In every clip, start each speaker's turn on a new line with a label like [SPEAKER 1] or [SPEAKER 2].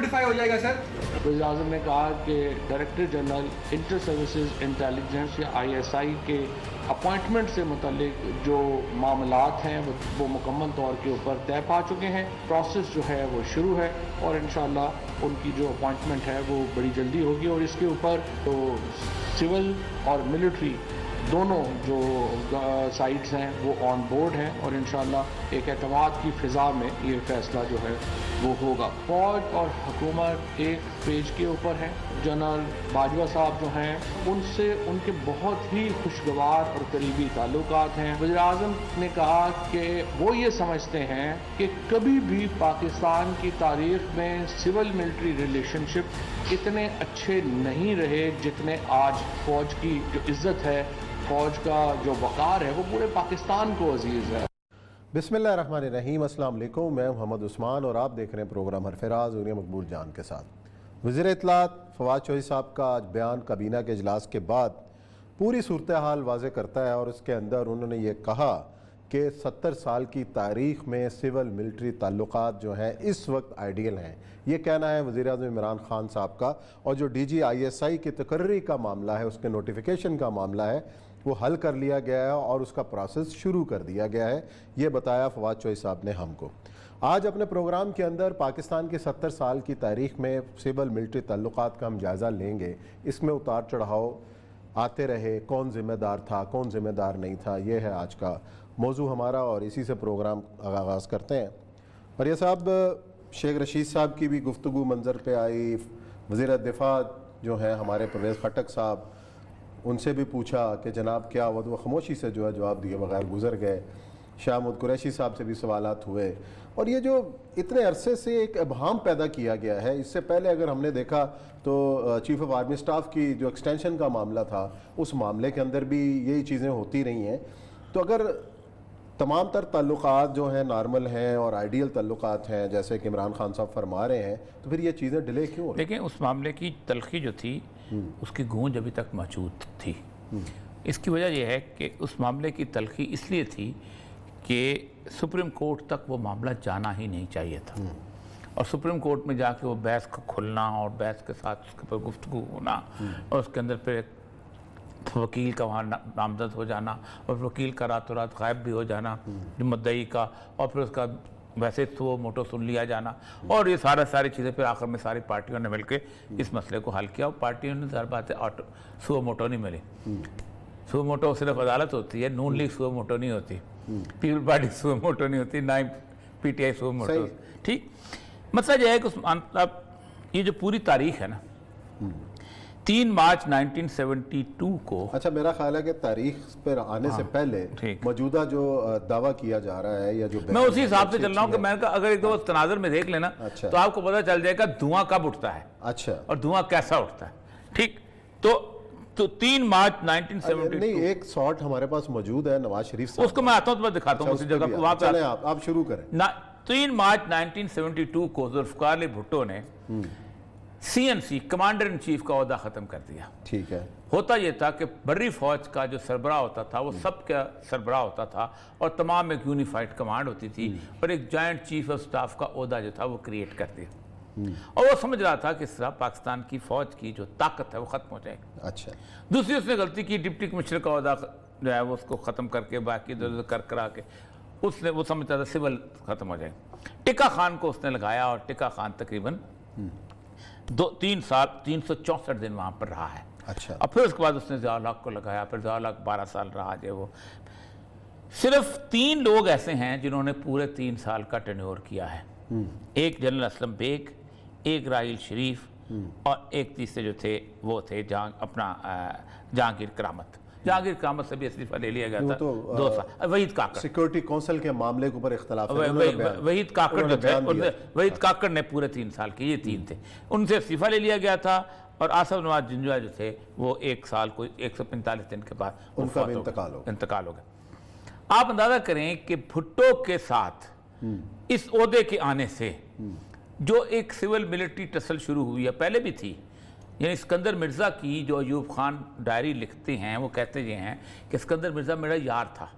[SPEAKER 1] Simplify हो जाएगा sir.
[SPEAKER 2] वज़ीर आज़म ने कहा कि director general inter services intelligence या ISI के अपॉइंटमेंट से मुतल्लिक जो मामलात हैं वो मुकम्मल तौर के ऊपर तय पा चुके हैं। प्रोसेस जो है वो शुरू है और इंशाअल्लाह उनकी जो अपॉइंटमेंट है वो बड़ी जल्दी होगी और इसके ऊपर तो सिविल और मिलिट्री दोनों जो साइड्स हैं वो ऑन बोर्ड हैं और इंशाअल्लाह एक एतमाद की फ़िज़ा में ये फ़ैसला जो है वो होगा। फ़ौज और हुकूमत एक पेज के ऊपर है। जनरल बाजवा साहब जो हैं उनसे उनके बहुत ही खुशगवार और करीबी ताल्लुकात हैं। वज़ीर आज़म ने कहा कि वो ये समझते हैं कि कभी भी पाकिस्तान की तारीख़ में सिविल मिलिट्री रिलेशनशिप इतने अच्छे नहीं रहे जितने आज फ़ौज की जो इज़्ज़त है, फ़ौज का जो वक़ार है वो पूरे पाकिस्तान को अजीज़ है।
[SPEAKER 3] बिस्मिल्लाहिर्रहमानिर्रहीम, अस्सलाम वालेकुम। मैं मोहम्मद उस्मान और आप देख रहे हैं प्रोग्राम हरफराज और मकबूल जान के साथ। वज़ीर इत्तलात फवाद चौधरी साहब का आज बयान काबीना के इजलास के बाद पूरी सूरत हाल वाज़े करता है और उसके अंदर उन्होंने ये कहा कि 70 साल की तारीख़ में सिविल मिलिट्री ताल्लुकात जो हैं इस वक्त आइडियल हैं। ये कहना है वज़ीर आज़म इमरान खान साहब का। और जो DG ISI की तकर्री का मामला है, उसके नोटिफिकेशन का मामला है, वो हल कर लिया गया है और उसका प्रोसेस शुरू कर दिया गया है। ये बताया फवाद चौधरी साहब ने हमको। आज अपने प्रोग्राम के अंदर पाकिस्तान के 70 साल की तारीख़ में सिविल मिलिट्री ताल्लुकात का हम जायज़ा लेंगे। इसमें उतार चढ़ाव आते रहे, कौन ज़िम्मेदार था, कौन ज़िम्मेदार नहीं था, ये है आज का मौजू हमारा और इसी से प्रोग्राम आगाज़ करते हैं। और ये साहब शेख रशीद साहब की भी गुफ्तगू मंजर पे आई। वज़ीर दिफा जो हैं हमारे परवेज़ खटक साहब, उनसे भी पूछा कि जनाब क्या वो खामोशी से जो है जवाब दिए बगैर गुजर गए। शाहमुद कुरैशी साहब से भी सवालात हुए और ये जो इतने अरसे से एक अबहाम पैदा किया गया है। इससे पहले अगर हमने देखा तो चीफ़ ऑफ आर्मी स्टाफ की जो एक्सटेंशन का मामला था, उस मामले के अंदर भी यही चीज़ें होती रही हैं। तो अगर तमाम तर ताल्लुकात जो हैं नॉर्मल हैं और आइडियल ताल्लुकात हैं जैसे कि इमरान खान साहब फरमा रहे हैं, तो फिर ये चीज़ें डिले क्यों हो रही?
[SPEAKER 4] देखिए, उस मामले की तलखी जो थी उसकी गूंज अभी तक मौजूद थी। इसकी वजह यह है कि उस मामले की तलखी इसलिए थी कि सुप्रीम कोर्ट तक वो मामला जाना ही नहीं चाहिए था और सुप्रीम कोर्ट में जाके वो बहस को खुलना और बहस के साथ उसके ऊपर गुफ्तगू होना और उसके अंदर फिर वकील का वहाँ नामजद हो जाना और वकील का रातों रात गायब भी हो जाना मुद्दई का, और फिर उसका वैसे तो मोटो सुन लिया जाना और ये सारी चीज़ें फिर आखिर में सारी पार्टियों ने मिलकर इस मसले को हल किया। और पार्टियों ने हर बात है सुओ मोटो नहीं मिली। सुओ मोटो सिर्फ अदालत होती है, नून लीग सुओ मोटो नहीं होती, पीपल पार्टी सुओ मोटो नहीं होती, ना ही PTI सुओ मोटो। ठीक, मसला यह है कि ये जो पूरी तारीख है ना 3 मार्च 1972 को, अच्छा
[SPEAKER 3] मेरा ख्याल है कि तारीख पर आने से पहले मौजूदा जो दावा किया जा रहा है या जो
[SPEAKER 4] मैं उसी हिसाब से चल रहा हूँ कि मैंने कहा अगर एक दो तनाज़ुर में देख लेना तो आपको पता चल जाएगा धुआं कब उठता है और धुआं कैसा उठता है। ठीक, तो 3 मार्च 1972
[SPEAKER 3] नहीं, एक शॉट हमारे पास मौजूद है नवाज शरीफ साहब,
[SPEAKER 4] उसको मैं आता हूँ तो मैं दिखाता हूँ उसी जगह वहाँ पे।
[SPEAKER 3] आप शुरू करें।
[SPEAKER 4] 3 मार्च 1972 को जुल्फ़िकार अली भुट्टो ने CNC कमांडर इन चीफ का ओहदा ख़त्म कर दिया।
[SPEAKER 3] ठीक है।
[SPEAKER 4] होता यह था कि बर्री फौज का जो सरबराह होता था वो सब का सरबराह होता था और तमाम एक यूनिफाइड कमांड होती थी और एक जॉइंट चीफ ऑफ स्टाफ का ओहदा जो था वो क्रिएट कर दिया और वो समझ रहा था कि इस तरह पाकिस्तान की फ़ौज की जो ताकत है वो ख़त्म हो जाएगी।
[SPEAKER 3] अच्छा,
[SPEAKER 4] दूसरी उसने गलती की, डिप्टी कमिश्नर का ओहदा जो है वो उसको ख़त्म करके बाकी इधर कर करा के उसने वो समझता था सिविल ख़त्म हो जाएगी। टिक्का खान को उसने लगाया और टिक्का खान तकरीबन 3 साल 364 दिन वहाँ पर रहा है।
[SPEAKER 3] अच्छा,
[SPEAKER 4] और फिर उसके बाद उसने ज़ियाउल हक को लगाया, फिर ज़ियाउल हक 12 साल रहा जो वो। सिर्फ 3 लोग ऐसे हैं जिन्होंने पूरे 3 साल का टेन्योर किया है। एक जनरल असलम बेग, एक राहिल शरीफ और एक तीसरे जो थे वो थे जहांगीर करामत। जहांगीर करामत से भी इस्तीफा ले लिया गया था 2 साल। वहीद काकड़
[SPEAKER 3] सिक्योरिटी काउंसिल के मामले के ऊपर इख्तलाफ है।
[SPEAKER 4] वहीद काकड़ जो थे, वहीद काकड़ ने पूरे 3 साल के, ये 3 थे, उनसे इस्तीफा ले लिया गया था। और आसफ नवाज जिंजुआ जो थे वो 1 साल को 145 दिन के बाद
[SPEAKER 3] उनका भी
[SPEAKER 4] इंतकाल हो गया। आप अंदाजा करें कि भुट्टो के साथ इस ओहदे के आने से जो एक सिविल मिलिट्री टसल शुरू हुई है, पहले भी थी, यानी सिकंदर मिर्ज़ा की जो अयूब खान डायरी लिखते हैं वो कहते ये हैं कि सिकंदर मिर्ज़ा मेरा यार था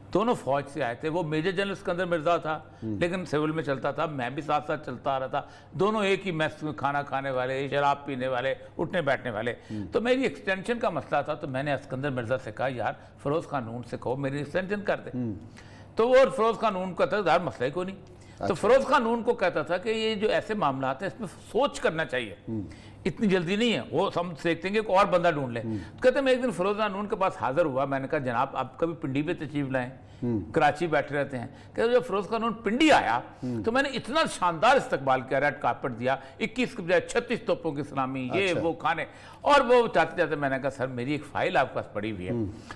[SPEAKER 4] दोनों फौज से आए थे। वो मेजर जनरल सिकंदर मिर्ज़ा था लेकिन सिविल में चलता था, मैं भी साथ साथ चलता आ रहा था। दोनों एक ही मैस में खाना खाने वाले, शराब पीने वाले, उठने बैठने वाले। तो मेरी एक्सटेंशन का मसला था, तो मैंने सिकंदर मिर्ज़ा से कहा यार फिरोज़ खान नून से कहो मेरी एक्सटेंशन कर दे। तो वो फिरोज़ खान नून कहता था यार मसला ही कोई नहीं। तो फिरोज़ खान नून को कहता था कि ये जो ऐसे मामला हैं इसमें सोच करना चाहिए, इतनी जल्दी नहीं है, वो हम देखते हैं कि कोई और बंदा ढूंढ ले। तो कहते मैं एक दिन फिरोज़ खान नून के पास हाजिर हुआ, मैंने कहा जनाब आप कभी पिंडी पे तशरीफ लाएं, कराची बैठे रहते हैं। कहते जब फिरोज़ खान नून पिंडी आया तो मैंने इतना शानदार इस्तकबाल किया, रेड कार्पेट दिया, 21 के बजाय 36 तोपों की सलामी, ये वो खाने। और वो चाहते चाहते मैंने कहा सर मेरी एक फाइल आपके पास पड़ी हुई है,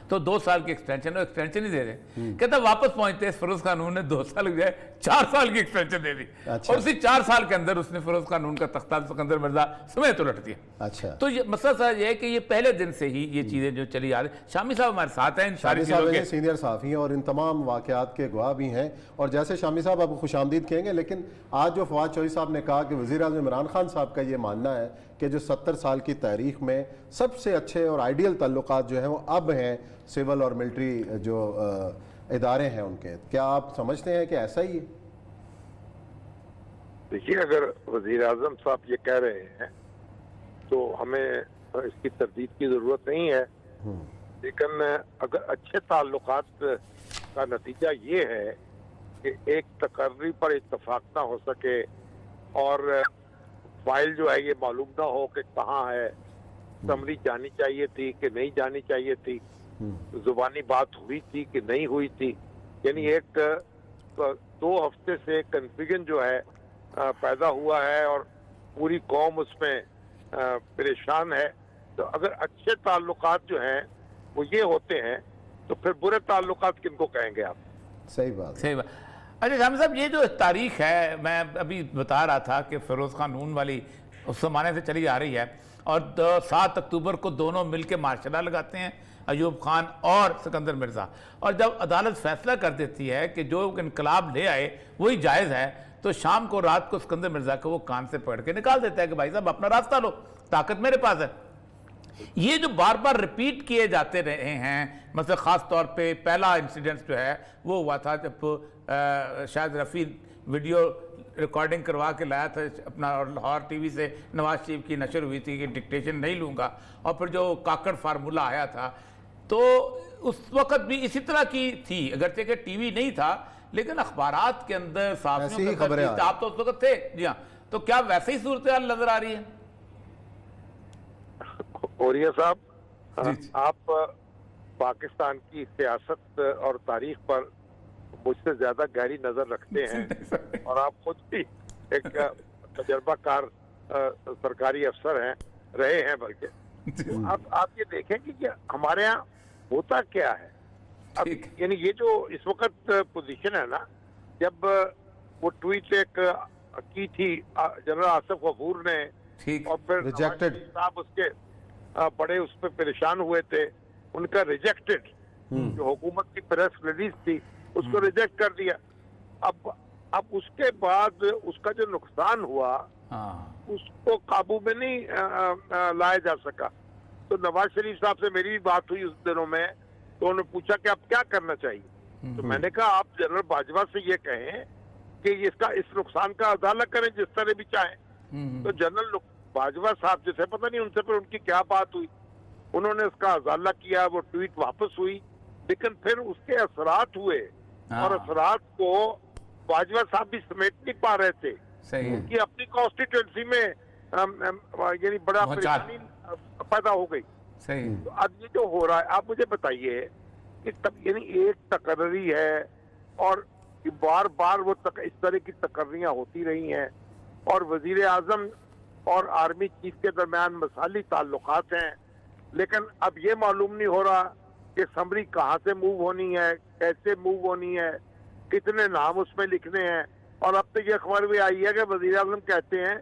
[SPEAKER 4] तो 2 साल की एक्सटेंशन, एक्सटेंशन ही दे दे। कहता वापस पहुंचते फिरोज़ खान नून ने 2 साल के बजाय 4 साल की एक्सटेंशन दे दी। और उसी 4 साल के अंदर उसने फिरोज़ खान नून का तख्ता सिकंदर मिर्ज़ा समेत उलट दिया।
[SPEAKER 3] अच्छा,
[SPEAKER 4] तो ये मसला सर ये है कि ये पहले दिन से ही ये चीज़ें जो चली आ रही। शामी साहब हमारे साथ हैं इन सारी चीज़ों के,
[SPEAKER 3] सीनियर साफ़ी हैं और इन तमाम वाक़यात के गवाह भी हैं। और जैसे शामी साहब आप खुशामदीद कहेंगे, लेकिन आज जो फवाद चौधरी साहब ने कहा कि वज़ीर-ए-आज़म इमरान खान साहब का ये मानना है कि जो 70 साल की तारीख़ में सबसे अच्छे और आइडियल ताल्लुकात जो हैं वो अब हैं सिविल और मिलिट्री जो इदारे हैं उनके, क्या आप समझते हैं कि ऐसा ही है?
[SPEAKER 1] देखिए, अगर वज़ीर-ए-आज़म साहब ये कह रहे हैं तो हमें इसकी तरदीद की ज़रूरत नहीं है, लेकिन अगर अच्छे ताल्लुकात का नतीजा ये है कि एक तकर्री पर इत्तफाक ना हो सके और फाइल जो है ये मालूम ना हो कि कहाँ है, समरी जानी चाहिए थी कि नहीं जानी चाहिए थी, जुबानी बात हुई थी कि नहीं हुई थी, यानी एक 2 हफ्ते से कन्फ्यूजन जो है पैदा हुआ है और पूरी कौम उसमें परेशान है। तो अगर अच्छे ताल्लुकात जो हैं वो ये होते हैं तो फिर बुरे ताल्लुकात किनको कहेंगे आप?
[SPEAKER 3] सही बात,
[SPEAKER 4] सही बात। अच्छा शामी साहब, ये जो तारीख है मैं अभी बता रहा था कि फिरोज़ खान नून वाली उस ज़माने से चली आ रही है और 7 अक्टूबर को दोनों मिलकर मार्शल लगाते हैं, अयूब खान और सिकंदर मिर्ज़ा। और जब अदालत फैसला कर देती है कि जो इनकलाब ले आए वही जायज़ है, तो शाम को रात को सिकंदर मिर्ज़ा को वो कान से पकड़ के निकाल देता है कि भाई साहब अपना रास्ता लो, ताकत मेरे पास है। ये जो बार बार रिपीट किए जाते रहे हैं, मतलब ख़ास तौर पे पहला इंसिडेंट जो है वो हुआ था जब शायद रफ़ी वीडियो रिकॉर्डिंग करवा के लाया था अपना, और लाहौर टीवी से नवाज शरीफ की नशर हुई थी कि डिक्टेशन नहीं लूँगा, और फिर जो काकड़ फार्मूला आया था तो उस वक़्त भी इसी तरह की थी, अगरचे कि टीवी नहीं था लेकिन अखबारात के अंदर साफ़ियों खबरें, आप तो उस वक़्त थे। जी हाँ, तो क्या वैसे ही सूरत हाल नज़र आ रही है?
[SPEAKER 1] औरिया साहब, आप पाकिस्तान की सियासत और तारीख पर मुझसे ज्यादा गहरी नजर रखते हैं और आप खुद भी एक तजर्बाकार सरकारी अफसर हैं, रहे हैं बल्कि। तो आप ये देखें कि हमारे यहाँ होता क्या है अब, यानी ये जो इस वक्त पोजीशन है ना, जब वो ट्वीट एक की थी जनरल आसिफ गफूर ने और फिर
[SPEAKER 3] रिजेक्टेड
[SPEAKER 1] साहब उसके बड़े उस पर परेशान हुए थे, उनका रिजेक्टेड जो हुकूमत की प्रेस रिलीज थी उसको रिजेक्ट कर दिया। अब उसके बाद उसका जो नुकसान हुआ उसको काबू में नहीं लाया जा सका। तो नवाज शरीफ साहब से मेरी भी बात हुई उस दिनों में, तो उन्होंने पूछा कि अब क्या करना चाहिए। तो मैंने कहा आप जनरल बाजवा से ये कहें कि इसका इस नुकसान का अदाला करें जिस तरह भी चाहें। तो जनरल बाजवा साहब जैसे पता नहीं उनसे पर उनकी क्या बात हुई, उन्होंने उसका अजाला किया, वो ट्वीट वापस हुई, लेकिन फिर उसके असरात हुए और असरात को बाजवा साहब भी समेट नहीं पा रहे थे। उनकी अपनी कॉन्स्टिट्यूंसी में यानी बड़ा परेशानी पैदा हो गई। तो अब ये जो हो रहा है, आप मुझे बताइए कि तब यानी एक तकर्री है और बार बार वो इस तरह की तकर्रियां होती रही हैं और वजीर आजम और आर्मी चीफ के दरमियान मसाली ताल्लुकात हैं, लेकिन अब ये मालूम नहीं हो रहा कि समरी कहाँ से मूव होनी है, कैसे मूव होनी है, कितने नाम उसमें लिखने हैं। और अब तो ये खबर भी आई है कि वजीर आजम कहते हैं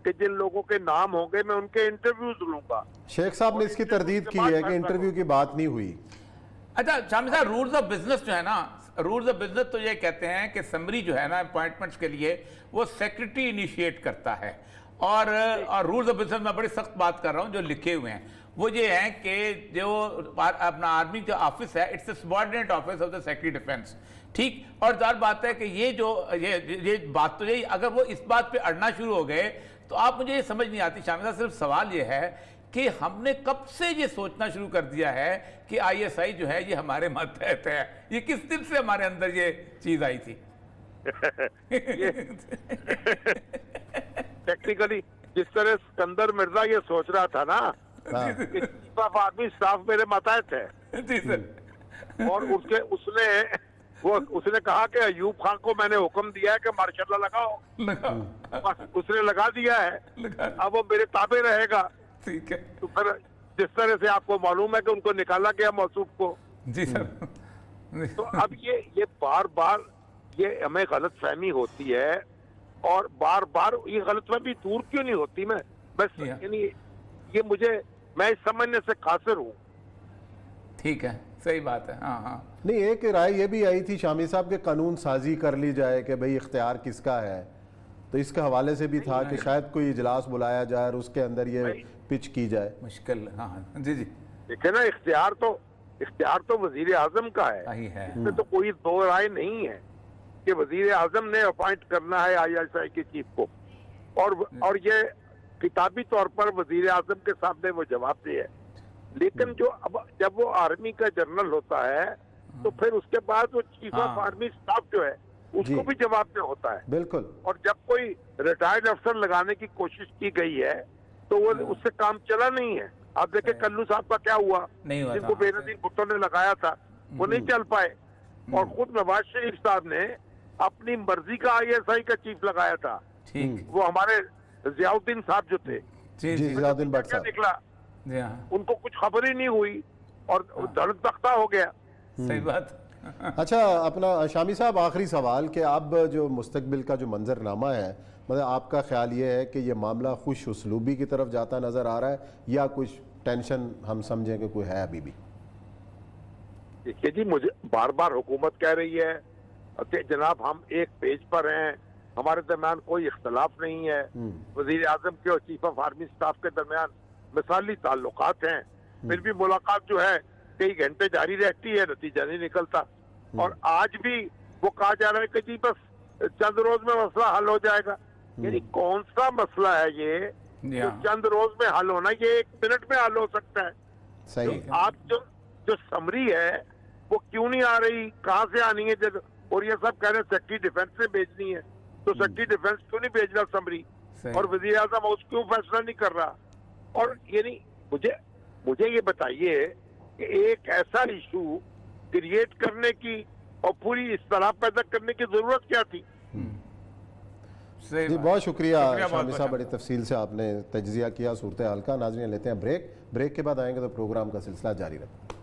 [SPEAKER 1] कि जिन लोगों के नाम होंगे मैं उनके इंटरव्यूज लूंगा।
[SPEAKER 3] शेख साहब ने इसकी तरदीद की है कि इंटरव्यू की बात नहीं हुई।
[SPEAKER 4] अच्छा शामी साहब, रूल्स ऑफ बिजनेस जो है ना, रूल्स ऑफ बिजनेस तो ये कहते हैं कि समरी जो है ना अपॉइंटमेंट्स के लिए वो सेक्रेटरी इनिशिएट करता है, और रूल्स ऑफ बिजनेस में बड़ी सख्त बात कर रहा हूँ जो लिखे हुए हैं وہ یہ ہیں کہ جو اپنا آرمی کا آفس ہے it's a subordinate office of the secretary defence, ٹھیک. اور ظاہر بات ہے کہ یہ بات تو یہی، اگر وہ اس بات پہ اڑنا شروع ہو گئے تو آپ مجھے یہ سمجھ نہیں آتی شامل صاحب. صرف سوال یہ ہے کہ ہم نے کب سے یہ سوچنا شروع کر دیا ہے کہ آئی ایس آئی جو ہے یہ ہمارے ماتحت ہے؟ یہ کس دن سے ہمارے اندر یہ چیز آئی تھی؟
[SPEAKER 1] ٹیکنیکلی جس طرح اسکندر مرزا یہ سوچ رہا تھا نا کہ چیف آف آرمی اسٹاف میرے ماتحت ہے،
[SPEAKER 4] جی سر.
[SPEAKER 1] اور اس نے کہا کہ ایوب خان کو میں نے حکم دیا ہے کہ ماشاء اللہ لگاؤ، بس اس نے لگا دیا ہے، اب وہ میرے تابع رہے گا.
[SPEAKER 4] ٹھیک ہے.
[SPEAKER 1] تو پھر جس طرح سے آپ کو معلوم ہے کہ ان کو نکالا گیا موصوف کو،
[SPEAKER 4] جی سر.
[SPEAKER 1] تو اب یہ بار بار یہ ہمیں غلط فہمی ہوتی ہے، اور بار بار یہ غلط فہمی دور کیوں نہیں ہوتی؟ میں بس یعنی یہ میں اس سمجھنے سے قاصر ہوں.
[SPEAKER 4] ٹھیک ہے، صحیح بات ہے. ہاں ہاں.
[SPEAKER 3] نہیں، ایک رائے یہ بھی آئی تھی شامی صاحب کہ قانون سازی کر لی جائے کہ بھئی اختیار کس کا ہے، تو اس کے حوالے سے بھی تھا کہ شاید کوئی اجلاس بلایا جائے اور اس کے اندر یہ پچ کی جائے.
[SPEAKER 4] مشکل. ہاں ہاں. جی جی.
[SPEAKER 1] دیکھیں نا، اختیار تو وزیر اعظم کا ہے، اس میں تو کوئی دو رائے نہیں ہے کہ وزیر اعظم نے اپوائنٹ کرنا ہے آئی ایس آئی کے چیف کو، اور یہ کتابی طور پر وزیر اعظم کے سامنے وہ جواب دے ہے. لیکن جب وہ آرمی کا جنرل ہوتا ہے تو پھر اس کے بعد وہ چیف آف آرمی اسٹاف جو ہے اس کو بھی جواب دہ ہوتا ہے.
[SPEAKER 3] بالکل.
[SPEAKER 1] اور جب کوئی ریٹائرڈ افسر لگانے کی کوشش کی گئی ہے تو وہ اس سے کام چلا نہیں ہے. آپ دیکھیں کلو صاحب کا کیا ہوا، جن کو بے نظیر بھٹو نے لگایا تھا وہ نہیں چل پائے، اور خود نواز شریف صاحب نے اپنی مرضی کا آئی ایس آئی کا چیف لگایا تھا. وہ ہمارے ضیاء الدین صاحب جو تھے،
[SPEAKER 3] ضیاء الدین بٹ صاحب،
[SPEAKER 1] نکلا ان کو کچھ خبر ہی نہیں ہوئی اور دھڑک تختہ ہو گیا.
[SPEAKER 4] صحیح بات.
[SPEAKER 3] اچھا، اپنا شامی صاحب آخری سوال کہ اب جو مستقبل کا جو منظر نامہ ہے، مطلب آپ کا خیال یہ ہے کہ یہ معاملہ خوش اسلوبی کی طرف جاتا نظر آ رہا ہے یا کچھ ٹینشن ہم سمجھیں کہ کوئی ہے ابھی بھی؟
[SPEAKER 1] دیکھیے جی، مجھے بار بار حکومت کہہ رہی ہے کہ جناب ہم ایک پیج پر ہیں، ہمارے درمیان کوئی اختلاف نہیں ہے. وزیر اعظم کے اور چیف آف آرمی اسٹاف کے درمیان مثالی تعلقات ہیں، پھر بھی ملاقات جو ہے کئی گھنٹے جاری رہتی ہے، نتیجہ نہیں نکلتا. اور آج بھی وہ کہا جا رہا ہے کہ جی بس چند روز میں مسئلہ حل ہو جائے گا. یعنی کون سا مسئلہ ہے یہ جو چند روز میں حل ہونا؟ یہ ایک منٹ میں حل ہو سکتا ہے.
[SPEAKER 3] صحیح.
[SPEAKER 1] آپ جو سمری ہے وہ کیوں نہیں آ رہی، کہاں سے آنی ہے؟ اور یہ سب کہہ رہے ہیں سیکرٹری ڈیفینس سے بھیجنی ہے، تو سیکرٹری ڈیفینس کیوں نہیں بھیج رہا سمری؟ اور وزیر اعظم اس کیوں فیصلہ نہیں کر رہا؟ اور یعنی مجھے یہ بتائیے کہ ایک ایسا ایشو کریٹ کرنے کی اور پوری اصطلاح پیدا کرنے کی ضرورت کیا تھی؟
[SPEAKER 3] جی بہت شکریہ شامی صاحب، بڑی تفصیل سے آپ نے تجزیہ کیا صورتحال کا. ناظرین لیتے ہیں بریک کے بعد آئیں گے تو پروگرام کا سلسلہ جاری رہے.